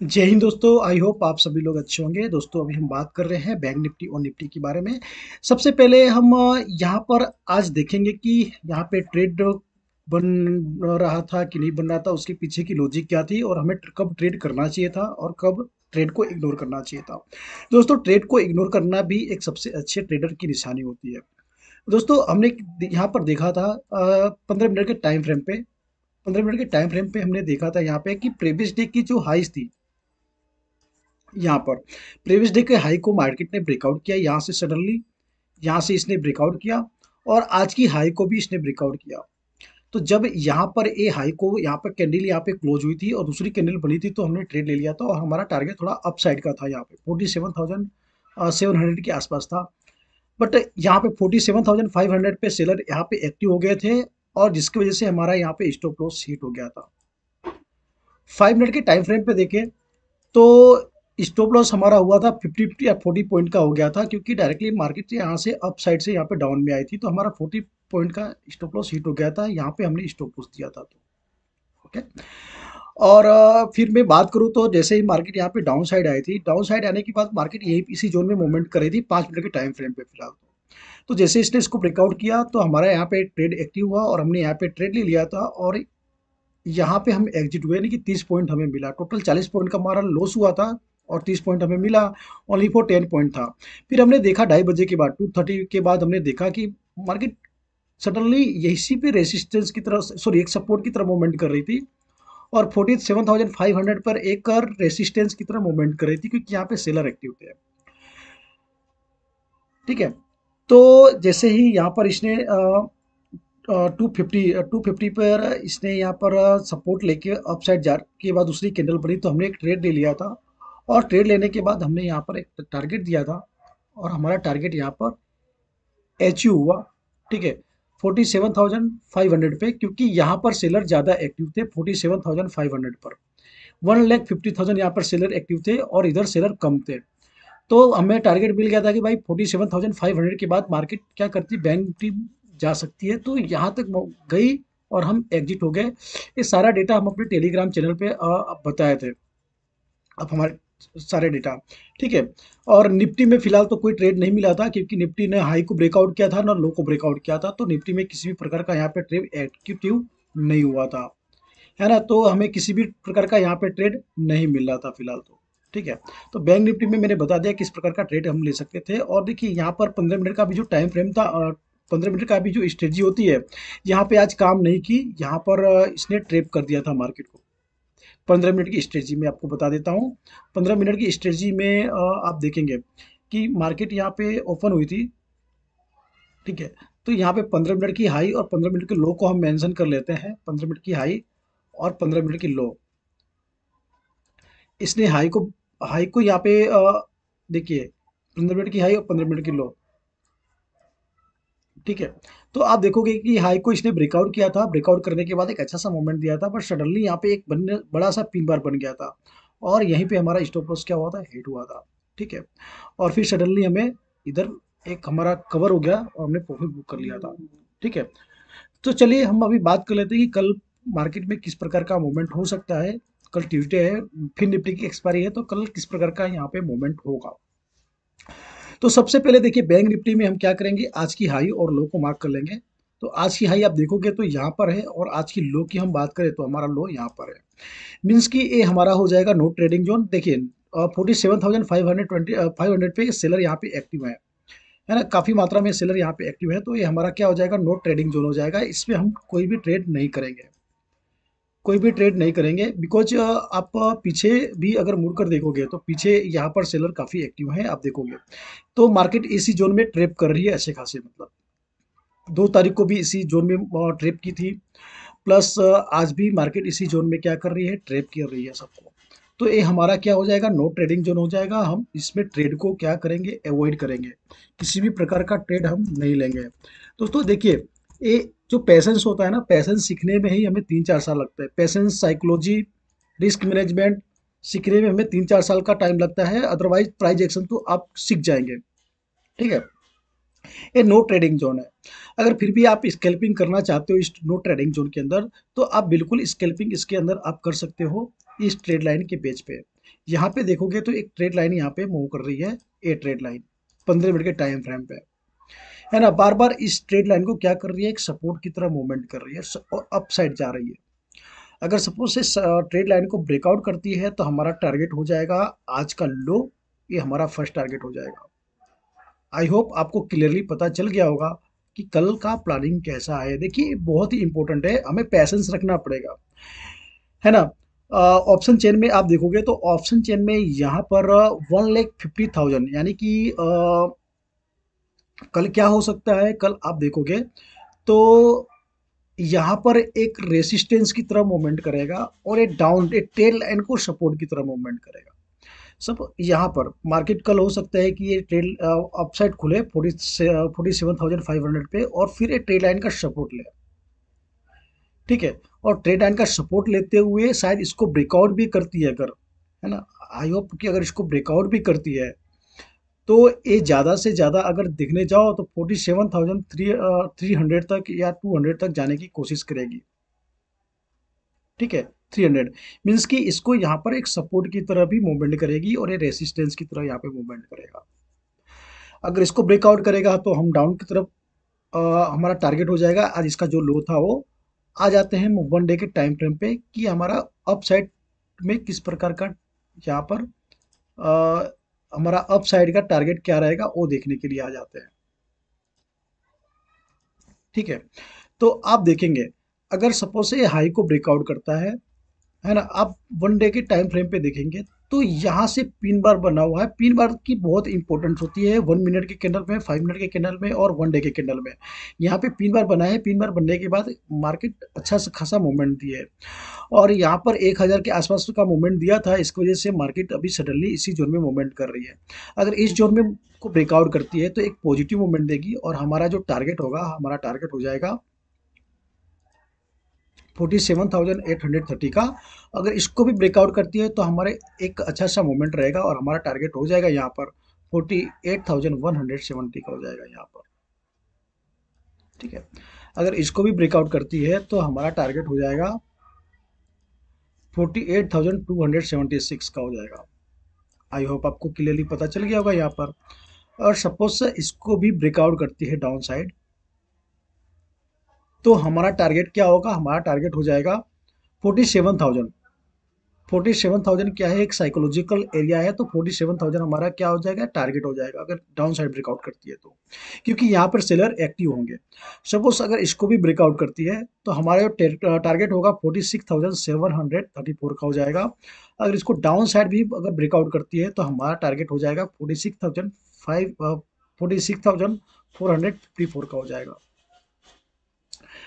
जय हिंद दोस्तों। I hope आप सभी लोग अच्छे होंगे। दोस्तों अभी हम बात कर रहे हैं बैंक निफ्टी और निफ्टी के बारे में। सबसे पहले हम यहाँ पर आज देखेंगे कि यहाँ पे ट्रेड बन रहा था कि नहीं बन रहा था, उसके पीछे की लॉजिक क्या थी और हमें कब ट्रेड करना चाहिए था और कब ट्रेड को इग्नोर करना चाहिए था। दोस्तों ट्रेड को इग्नोर करना भी एक सबसे अच्छे ट्रेडर की निशानी होती है। दोस्तों हमने यहाँ पर देखा था 15 मिनट के टाइम फ्रेम पे। 15 मिनट के टाइम फ्रेम पे हमने देखा था यहाँ पे कि प्रीवियस डे की जो हाइस थी, यहाँ पर प्रीवियस डे के हाई को मार्केट ने ब्रेकआउट किया यहाँ से सडनली। यहाँ से इसने ब्रेकआउट किया और आज की हाई को भी इसने ब्रेकआउट किया। तो जब यहाँ पर ए हाई को यहाँ पर कैंडल यहाँ पे क्लोज हुई थी और दूसरी कैंडल बनी थी, तो हमने ट्रेड ले लिया था और हमारा टारगेट थोड़ा अप साइड का था। यहाँ पे 47,700 के आसपास था। बट यहाँ पे 47,500 पे सेलर यहाँ पे एक्टिव हो गए थे और जिसकी वजह से हमारा यहाँ पे स्टॉप लॉस हिट हो गया था। 5 मिनट के टाइम फ्रेम पे देखें तो स्टॉप लॉस हमारा हुआ था 50 या 40 पॉइंट का हो गया था, क्योंकि डायरेक्टली मार्केट से यहाँ से अप साइड से यहाँ पे डाउन में आई थी, तो हमारा 40 पॉइंट का स्टॉप लॉस हिट हो गया था। यहाँ पे हमने स्टॉप लॉस दिया था। तो ओके। और फिर मैं बात करूँ तो जैसे ही मार्केट यहाँ पे डाउन साइड आई थी, डाउन साइड आने के बाद मार्केट यही इसी जोन में मूवमेंट कर रही थी 5 मिनट के टाइम फ्रेम पे फिलहाल। तो जैसे इसने इसको ब्रेकआउट किया तो हमारा यहाँ पे ट्रेड एक्टिव हुआ और हमने यहाँ पे ट्रेड ले लिया था और यहाँ पे हम एग्जिट हुए, यानी कि 30 पॉइंट हमें मिला। टोटल 40 पॉइंट का हमारा लॉस हुआ था और 30 पॉइंट हमें मिला। ओनली फॉर 10 पॉइंट था। फिर हमने देखा 2:30 बजे के बाद, 2:30 के बाद हमने देखा कि मार्केट सडनली इसी पे रेसिस्टेंस की तरफ, सॉरी एक सपोर्ट की तरफ मूवमेंट कर रही थी और 47,500 पर एक रेसिस्टेंस की तरफ मूवमेंट कर रही थी, क्योंकि यहाँ पे सेलर एक्टिव थे। ठीक है। तो जैसे ही यहाँ पर इसने 250 पर इसने यहाँ पर सपोर्ट लेके अपसाइड जा के बाद दूसरी कैंडल बनी, तो हमने एक ट्रेड ले लिया था और ट्रेड लेने के बाद हमने यहाँ पर एक टारगेट दिया था और हमारा टारगेट यहाँ पर अचीव हुआ। ठीक है। 47,500 पे, क्योंकि यहाँ पर सेलर ज़्यादा एक्टिव थे 47,500 पर। 1,50,000 यहाँ पर सेलर एक्टिव थे और इधर सेलर कम थे। तो हमें टारगेट मिल गया था कि भाई 47,500 के बाद मार्केट क्या करती, बैंक निफ्टी जा सकती है। तो यहाँ तक गई और हम एग्जिट हो गए। ये सारा डेटा हम अपने टेलीग्राम चैनल पे बताए थे। अब हमारे सारे डेटा ठीक है। और निफ्टी में फिलहाल तो कोई ट्रेड नहीं मिला था, क्योंकि निफ्टी ने हाई को ब्रेकआउट किया था ना लो को ब्रेकआउट किया था, तो निफ्टी में किसी भी प्रकार का यहाँ पे ट्रेड एक्टिव नहीं हुआ था, है ना। तो हमें किसी भी प्रकार का यहाँ पे ट्रेड नहीं मिल रहा था फिलहाल। तो ठीक है। तो बैंक निफ्टी में मैंने बता दिया किस प्रकार का ट्रेड हम ले सकते थे। और देखिए यहाँ पर 15 मिनट का भी जो टाइम फ्रेम था, 15 मिनट का भी जो स्ट्रेटजी होती है, यहाँ पे आज काम नहीं की। यहाँ पर इसने ट्रेप कर दिया था मार्केट को। 15 मिनट की स्ट्रेटजी में आपको बता देता हूँ। 15 मिनट की स्ट्रेटजी में आप देखेंगे कि मार्केट यहाँ पे ओपन हुई थी। ठीक है। तो यहाँ पे 15 मिनट की हाई और 15 मिनट के लो को हम मेंशन कर लेते हैं। 15 मिनट की हाई और 15 मिनट की लो। इसने हाई को यहाँ पे देखिए, 15 मिनट की हाई और 15 मिनट की लो। ठीक है। तो आप देखोगे कि हाई को इसने ब्रेकआउट किया था, ब्रेकआउट करने के बाद एक अच्छा सा मूवमेंट दिया था, बट सडनली यहाँ पे एक बड़ा सा पिन बार बन गया था और यहीं पे हमारा स्टॉप लॉस क्या हुआ था, हिट हुआ था। ठीक है। और फिर सडनली हमें इधर एक हमारा कवर हो गया और हमने प्रॉफिट बुक कर लिया था। ठीक है। तो चलिए हम अभी बात कर लेते हैं कि कल मार्केट में किस प्रकार का मूवमेंट हो सकता है। कल ट्यूसडे है, फिर निफ्टी की एक्सपायरी है, तो कल किस प्रकार का यहाँ पे मूवमेंट होगा। तो सबसे पहले देखिए बैंक निफ्टी में हम क्या करेंगे, आज की हाई और लो को मार्क कर लेंगे। तो आज की हाई आप देखोगे तो यहाँ पर है और आज की लो की हम बात करें तो हमारा लो यहाँ पर है। मीन्स कि ये हमारा हो जाएगा नो ट्रेडिंग जोन। देखिए 47,520 पे सेलर यहाँ पे एक्टिव है ना, काफ़ी मात्रा में सेलर यहाँ पे एक्टिव है। तो ये हमारा क्या हो जाएगा, नो ट्रेडिंग जोन हो जाएगा। इसमें हम कोई भी ट्रेड नहीं करेंगे, कोई भी ट्रेड नहीं करेंगे। बिकॉज आप पीछे भी अगर मुड़ कर देखोगे तो पीछे यहाँ पर सेलर काफ़ी एक्टिव हैं, आप देखोगे। तो मार्केट इसी जोन में ट्रेप कर रही है अच्छे खासे, मतलब 2 तारीख को भी इसी जोन में ट्रेप की थी। प्लस आज भी मार्केट इसी जोन में क्या कर रही है, ट्रेप कर रही है सबको। तो ये हमारा क्या हो जाएगा, नो ट्रेडिंग जोन हो जाएगा। हम इसमें ट्रेड को क्या करेंगे, अवॉइड करेंगे। किसी भी प्रकार का ट्रेड हम नहीं लेंगे। दोस्तों देखिए, ये जो पैसेंस होता है ना, पैसेंस सीखने में ही हमें 3-4 साल लगता है। पैसेंस, साइकोलॉजी, रिस्क मैनेजमेंट सीखने में हमें 3-4 साल का टाइम लगता है। अदरवाइज प्राइज एक्शन तो आप सीख जाएंगे। ठीक है। ये नो ट्रेडिंग जोन है। अगर फिर भी आप स्कैल्पिंग करना चाहते हो इस नो ट्रेडिंग जोन के अंदर, तो आप बिल्कुल स्कैल्पिंग इसके अंदर आप कर सकते हो, इस ट्रेड लाइन के पेज पे। यहाँ पे देखोगे तो एक ट्रेड लाइन यहाँ पे मूव कर रही है, ए ट्रेड लाइन 15 मिनट के टाइम फ्रेम पे, है ना। बार बार इस ट्रेड लाइन को क्या कर रही है, एक सपोर्ट की तरह मूवमेंट कर रही है और अप साइड जा रही है। अगर सपोज से ट्रेड लाइन को ब्रेकआउट करती है तो हमारा टारगेट हो जाएगा आज का लो, ये हमारा फर्स्ट टारगेट हो जाएगा। आई होप आपको क्लियरली पता चल गया होगा कि कल का प्लानिंग कैसा है। देखिए बहुत ही इंपॉर्टेंट है, हमें पैसेंस रखना पड़ेगा, है ना। ऑप्शन चेन में आप देखोगे तो ऑप्शन चेन में यहाँ पर 1,50,000 यानी कि कल क्या हो सकता है, कल आप देखोगे तो यहाँ पर एक रेसिस्टेंस की तरह मूवमेंट करेगा और एक टेल लाइन को सपोर्ट की तरह मूवमेंट करेगा। सब यहाँ पर मार्केट कल हो सकता है कि ये ट्रेड अपसाइड खुले 47,500 पे और फिर ये ट्रेड लाइन का सपोर्ट ले, ठीक है। और ट्रेड लाइन का सपोर्ट लेते हुए शायद इसको ब्रेकआउट भी करती है अगर, है ना। आई होप कि अगर इसको ब्रेकआउट भी करती है तो ये ज़्यादा से ज़्यादा अगर देखने जाओ तो 47,300 तक या 200 तक जाने की कोशिश करेगी, ठीक है। 300 मीन्स कि इसको यहाँ पर एक सपोर्ट की तरह भी मूवमेंट करेगी और ये रेसिस्टेंस की तरह यहाँ पे मूवमेंट करेगा। अगर इसको ब्रेकआउट करेगा तो हम डाउन की तरफ हमारा टारगेट हो जाएगा। आज इसका जो लो था वो आ जाते हैं 1 डे के टाइम फ्रेम पे कि हमारा अप साइड में किस प्रकार का यहाँ पर हमारा अप साइड का टारगेट क्या रहेगा वो देखने के लिए आ जाते हैं, ठीक है। तो आप देखेंगे अगर सपोज से हाई को ब्रेकआउट करता है ना, आप 1 डे के टाइम फ्रेम पे देखेंगे तो यहाँ से पिन बार बना हुआ है। पिन बार की बहुत इंपॉर्टेंस होती है 1 मिनट के कैंडल में, 5 मिनट के कैंडल में और 1 डे के कैंडल में। यहाँ पे पिन बार बना है, पिन बार बनने के बाद मार्केट अच्छा सा खासा मूवमेंट दिया है और यहाँ पर 1,000 के आसपास का मूवमेंट दिया था। इसकी वजह से मार्केट अभी सडनली इसी जोन में मूवमेंट कर रही है। अगर इस जोन में को ब्रेकआउट करती है तो एक पॉजिटिव मूवमेंट देगी और हमारा जो टारगेट होगा, हमारा टारगेट हो जाएगा 47,830 का। अगर इसको भी ब्रेकआउट करती है तो हमारे एक अच्छा सा मूवमेंट रहेगा और हमारा टारगेट हो जाएगा यहाँ पर 48,170 का हो जाएगा यहाँ पर, ठीक है। अगर इसको भी ब्रेकआउट करती है तो हमारा टारगेट हो जाएगा 48,276 का हो जाएगा। आई होप आपको क्लियरली पता चल गया होगा यहाँ पर। और सपोज से इसको भी ब्रेकआउट करती है डाउन साइड तो हमारा टारगेट क्या होगा, हमारा टारगेट हो जाएगा 47,000। 47,000 क्या है, एक साइकोलॉजिकल एरिया है, तो 47,000 हमारा क्या हो जाएगा, टारगेट हो जाएगा अगर डाउन साइड ब्रेकआउट करती है तो, क्योंकि यहाँ पर सेलर एक्टिव होंगे। सपोज अगर इसको भी ब्रेकआउट करती है तो हमारा जो टारगेट होगा 46,734 का हो जाएगा। अगर इसको डाउन साइड भी अगर ब्रेकआउट करती है तो हमारा टारगेट हो जाएगा 46,454 का हो जाएगा।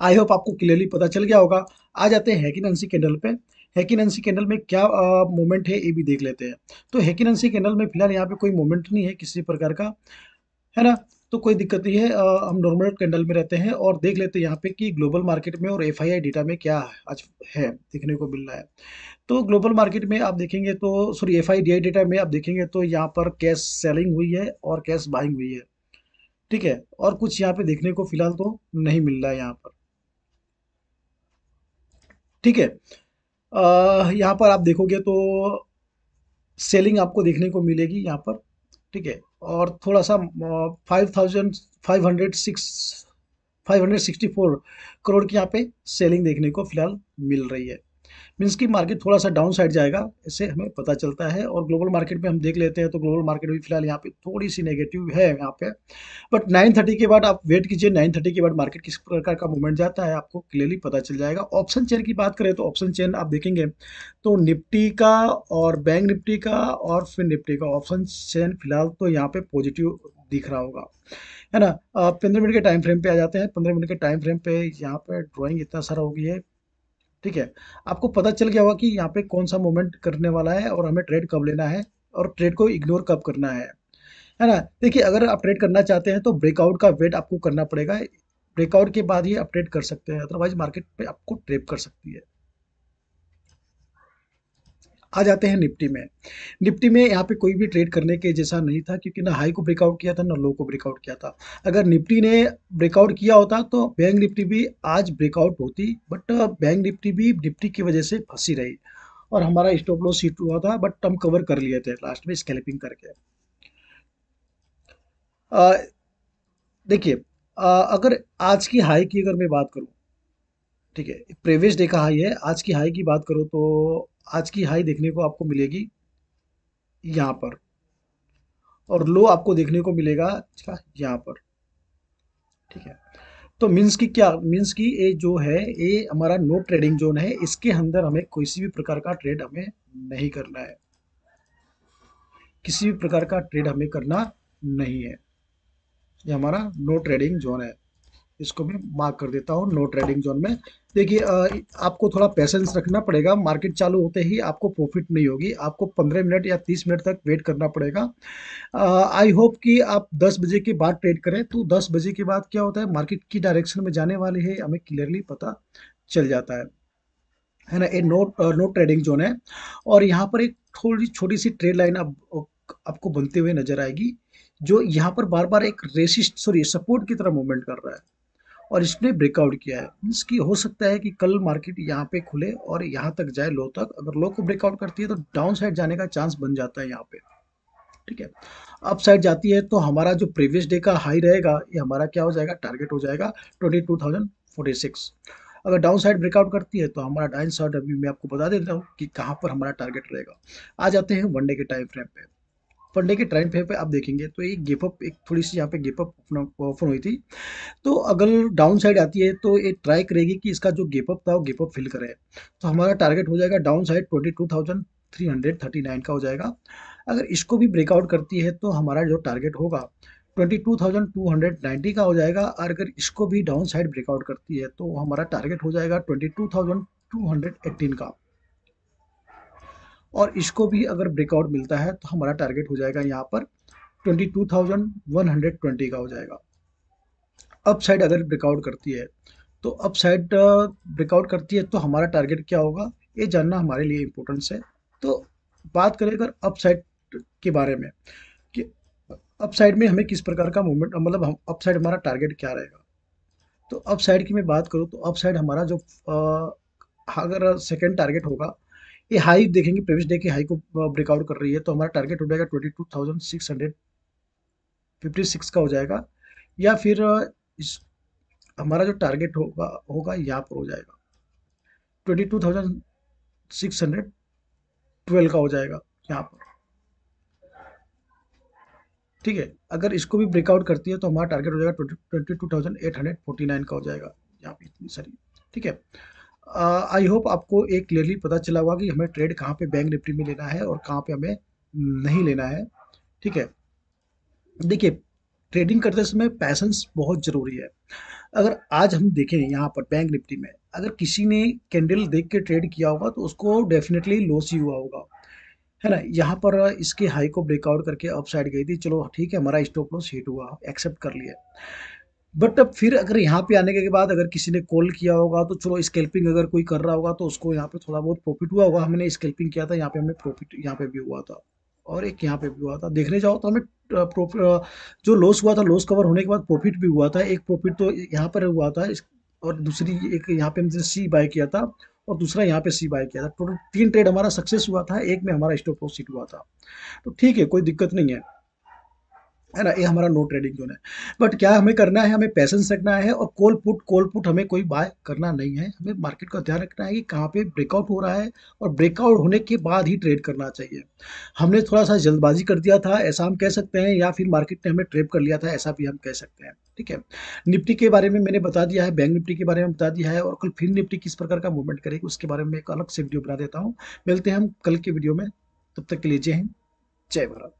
आई होप आपको क्लियरली पता चल गया होगा। आ जाते हैं हैकी नैन्सी कैंडल पे। हैकी नैन्सी कैंडल में क्या मूवमेंट है ये भी देख लेते हैं। तो हैकी नैन्सी कैंडल में फिलहाल यहाँ पे कोई मूवमेंट नहीं है किसी प्रकार का, है ना। तो कोई दिक्कत नहीं है, हम नॉर्मल कैंडल में रहते हैं और देख लेते हैं यहाँ पे कि ग्लोबल मार्केट में और एफआईआई डेटा में क्या आज है देखने को मिल रहा है। तो ग्लोबल मार्केट में आप देखेंगे तो सॉरी एफआईडीआई डेटा में आप देखेंगे तो यहाँ पर कैश सेलिंग हुई है और कैश बाइंग हुई है, ठीक है। और कुछ यहाँ पे देखने को फिलहाल तो नहीं मिल रहा है यहाँ पर, ठीक है। यहाँ पर आप देखोगे तो सेलिंग आपको देखने को मिलेगी यहाँ पर, ठीक है। और थोड़ा सा 5,564 की यहाँ पे सेलिंग देखने को फिलहाल मिल रही है। मीन्स कि मार्केट थोड़ा सा डाउन साइड जाएगा, इससे हमें पता चलता है। और ग्लोबल मार्केट में हम देख लेते हैं तो ग्लोबल मार्केट भी फिलहाल यहाँ पे थोड़ी सी नेगेटिव है यहाँ पे। बट 9:30 के बाद आप वेट कीजिए, 9:30 के बाद मार्केट किस प्रकार का मूवमेंट जाता है आपको क्लियरली पता चल जाएगा। ऑप्शन चेन की बात करें तो ऑप्शन चेन आप देखेंगे तो निफ्टी का और बैंक निफ्टी का और फिर निफ्टी का ऑप्शन चेन फिलहाल तो यहाँ पे पॉजिटिव दिख रहा होगा, है ना। 15 मिनट के टाइम फ्रेम पे आ जाते हैं। 15 मिनट के टाइम फ्रेम पे यहाँ पे ड्राइंग इतना सारा हो गई है, ठीक है। आपको पता चल गया होगा कि यहाँ पे कौन सा मूवमेंट करने वाला है और हमें ट्रेड कब लेना है और ट्रेड को इग्नोर कब करना है ना। देखिए अगर आप ट्रेड करना चाहते हैं तो ब्रेकआउट का वेट आपको करना पड़ेगा। ब्रेकआउट के बाद ही आप ट्रेड कर सकते हैं, अदरवाइज मार्केट पे आपको ट्रैप कर सकती है। आ जाते हैं निफ्टी में। निफ्टी में यहाँ पे कोई भी ट्रेड करने के जैसा नहीं था क्योंकि ना हाई को ब्रेकआउट किया था ना लो को ब्रेकआउट किया था। अगर निफ्टी ने ब्रेकआउट किया होता तो बैंक निफ्टी भी आज ब्रेकआउट होती, बट बैंक निफ्टी भी निफ्टी की वजह से फंसी रही और हमारा स्टॉप लॉस हिट हुआ था, बट हम कवर कर लिए थे लास्ट में स्कैल्पिंग करके। अ, देखिए, अगर आज की हाई की अगर मैं बात करूं, ठीक है, प्रीवियस डे का हाई है, आज की हाई की बात करो तो आज की हाई देखने को आपको मिलेगी यहाँ पर, और लो आपको देखने को मिलेगा इसका यहाँ पर, ठीक है। तो मीन्स की क्या, मीन्स की ये जो है ये हमारा नो ट्रेडिंग जोन है, इसके अंदर हमें किसी भी प्रकार का ट्रेड हमें नहीं करना है, किसी भी प्रकार का ट्रेड हमें करना नहीं है। ये हमारा नो ट्रेडिंग जोन है, इसको मैं मार्क कर देता हूँ नो ट्रेडिंग जोन में। देखिए, आपको थोड़ा पेशेंस रखना पड़ेगा, मार्केट चालू होते ही आपको प्रॉफिट नहीं होगी, आपको 15 मिनट या 30 मिनट तक वेट करना पड़ेगा। आई होप कि आप 10 बजे के बाद ट्रेड करें, तो 10 बजे के बाद क्या होता है, मार्केट की डायरेक्शन में जाने वाली है हमें क्लियरली पता चल जाता है ना। ये नो ट्रेडिंग जोन है, और यहाँ पर एक थोड़ी छोटी सी ट्रेड लाइन आपको बनते हुए नजर आएगी, जो यहाँ पर बार बार एक रेसिस्ट सॉरी सपोर्ट की तरह मूवमेंट कर रहा है, और इसने ब्रेकआउट किया है। मीन्स कि हो सकता है कि कल मार्केट यहाँ पे खुले और यहाँ तक जाए लो तक, अगर लो को ब्रेकआउट करती है तो डाउन साइड जाने का चांस बन जाता है यहाँ पे, ठीक है। अप साइड जाती है तो हमारा जो प्रीवियस डे का हाई रहेगा ये हमारा क्या हो जाएगा, टारगेट हो जाएगा 22,046। अगर डाउन साइड ब्रेकआउट करती है तो हमारा डाउन साइड अभी मैं आपको बता देता हूँ कि कहाँ पर हमारा टारगेट रहेगा। आ जाते हैं वन डे के टाइम फ्रेम पे। वन डे के टाइम फ्रेम पे आप देखेंगे तो एक गेप अप, एक थोड़ी सी यहाँ पे गेप अप ओपन हुई थी, तो अगर डाउन साइड आती है तो ये ट्राई करेगी कि इसका जो गेप अप था वो गेप अप फिल करे, तो हमारा टारगेट हो जाएगा डाउन साइड 22,339 का हो जाएगा। अगर इसको भी ब्रेकआउट करती है तो हमारा जो टारगेट होगा 22,290 का हो जाएगा, और अगर इसको भी डाउन साइड ब्रेकआउट करती है तो हमारा टारगेट हो जाएगा 22,218 का, और इसको भी अगर ब्रेकआउट मिलता है तो हमारा टारगेट हो जाएगा यहाँ पर 22,120 का हो जाएगा। अप साइड अगर ब्रेकआउट करती है तो अप साइड ब्रेकआउट करती है तो हमारा टारगेट क्या होगा, ये जानना हमारे लिए इम्पोर्टेंस है। तो बात करें अगर अप साइड के बारे में, कि अप साइड में हमें किस प्रकार का मूवमेंट, मतलब हम अप साइड हमारा टारगेट क्या रहेगा। तो अप साइड की मैं बात करूँ तो अप साइड हमारा जो अगर सेकेंड टारगेट होगा, ये हाई देखेंगे प्रीवियस डे की हाई को ब्रेकआउट कर रही है तो हमारा टारगेट हो जाएगा 22,656 का हो जाएगा, या फिर इस हमारा जो टारगेट होगा होगा यहाँ पर हो जाएगा 22,612 का हो जाएगा यहाँ पर, ठीक है। अगर इसको भी ब्रेकआउट करती है तो हमारा टारगेट हो जाएगा 22,849 का हो जाएगा यहाँ पे, इतनी सारी, ठीक है। आई होप आपको एक क्लियरली पता चला होगा कि हमें ट्रेड कहाँ पे बैंक निफ्टी में लेना है और कहाँ पे हमें नहीं लेना है, ठीक है। देखिए, ट्रेडिंग करते समय पैशंस बहुत ज़रूरी है। अगर आज हम देखें यहाँ पर बैंक निफ्टी में, अगर किसी ने कैंडल देख के ट्रेड किया होगा तो उसको डेफिनेटली लॉस ही हुआ होगा, है ना। यहाँ पर इसके हाई को ब्रेकआउट करके अप साइड गई थी, चलो ठीक है, हमारा स्टॉप लॉस हिट हुआ, एक्सेप्ट कर लिया। बट अब फिर अगर यहाँ पे आने के बाद अगर किसी ने कॉल किया होगा तो चलो, स्कैल्पिंग अगर कोई कर रहा होगा तो उसको यहाँ पे थोड़ा बहुत प्रॉफिट हुआ होगा, हमने स्कैल्पिंग किया था यहाँ पे, हमें प्रॉफिट यहाँ पे भी हुआ था, और एक यहाँ पे भी हुआ था। देखने जाओ तो हमें प्रॉफिट, जो लॉस हुआ था, लॉस कवर होने के बाद प्रॉफिट भी हुआ था। एक प्रॉफिट तो यहाँ पर हुआ था, और दूसरी एक यहाँ पे हमने सी बाय किया था, और दूसरा यहाँ पे सी बाय किया था। टोटल 3 ट्रेड हमारा सक्सेस हुआ था, एक में हमारा स्टॉप लॉस हिट हुआ था। तो ठीक है, कोई दिक्कत नहीं है ना। ये हमारा नो ट्रेडिंग जोन है। बट क्या हमें करना है, हमें पैसेंस रखना है, और कॉल पुट हमें कोई बाय करना नहीं है। हमें मार्केट का ध्यान रखना है कि कहाँ पे ब्रेकआउट हो रहा है, और ब्रेकआउट होने के बाद ही ट्रेड करना चाहिए। हमने थोड़ा सा जल्दबाजी कर दिया था ऐसा हम कह सकते हैं, या फिर मार्केट ने हमें ट्रैप कर लिया था ऐसा भी हम कह सकते हैं, ठीक है। निफ्टी के बारे में मैंने बता दिया है, बैंक निफ्टी के बारे में बता दिया है, और कल फिर निफ्टी किस प्रकार का मूवमेंट करेगी उसके बारे में एक अलग से वीडियो बना देता हूँ। मिलते हैं हम कल के वीडियो में, तब तक के लिए जय हिंद, जय भारत।